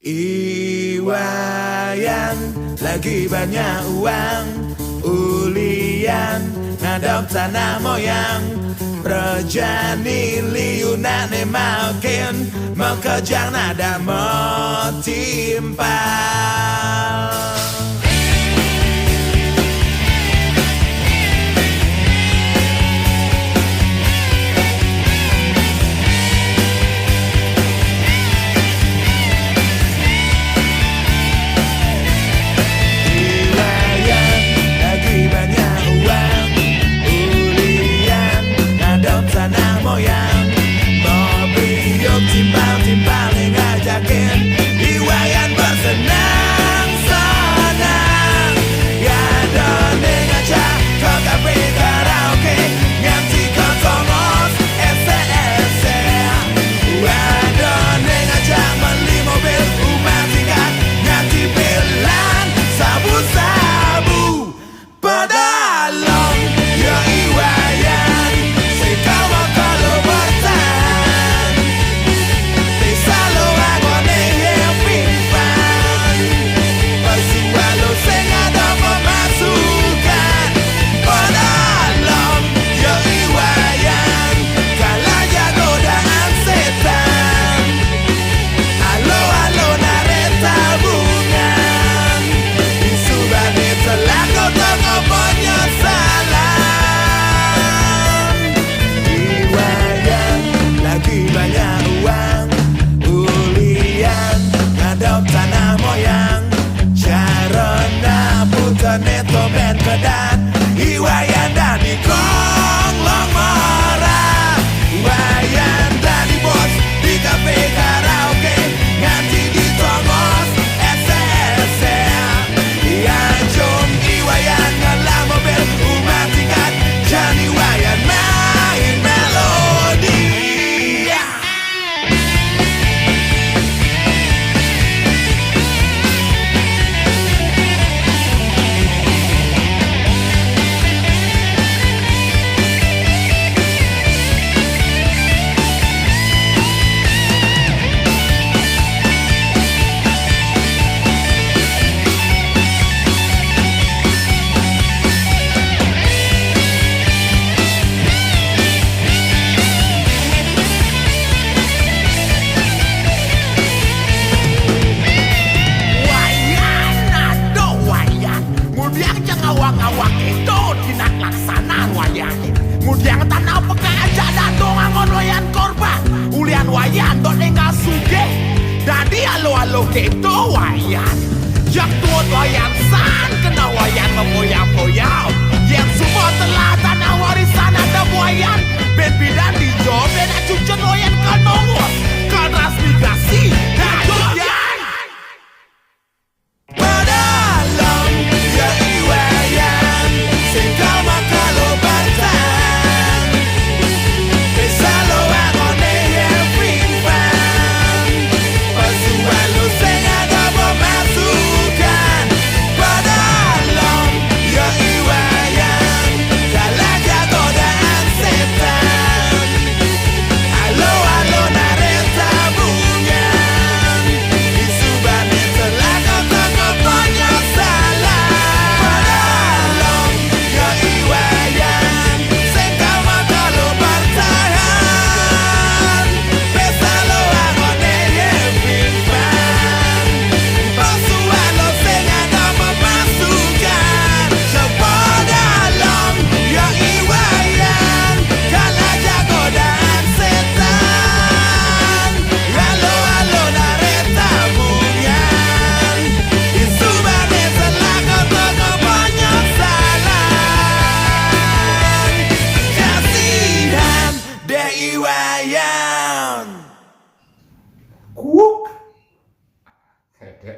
Iwayan lagi banyak uang, ulian ngadop tanah moyang. Rejani liunane makin mau kejang nada mau timpal. Timbal-timbal yang ngajakin Iwayan bersenang-senang. Ya done ngajak ke kafe karaoke, nganti ke tongos ese-ese. Ya done ngajak beli mobil rumah tingkat, nganti bilang sabu-sabu pedalong. Ya Iwayan sekawa kalau bertahan neto ben kedat. Iwayan dan di konglong marah. Iwayan dan di bos di kafe karaoke, nganti di tongos ese-ese. Ya jom Iwayan ngalah mobil rumah tingkat, jan Iwayan main melodi. Awak-awak itu tidak laksana wayan. Mudiang tanah peka aja datong angon wayan korban. Ulian wayan dok nengah suge. Dadi alo-alo keto wayan. Yang tuot wayan san kena wayan memboyang-boyang. Yang semua telah tanah warisan ada wayan. Ben bidan di job ben acucun wayan kanongos. Kan transmigrasi dan wayan. Kuk. Ada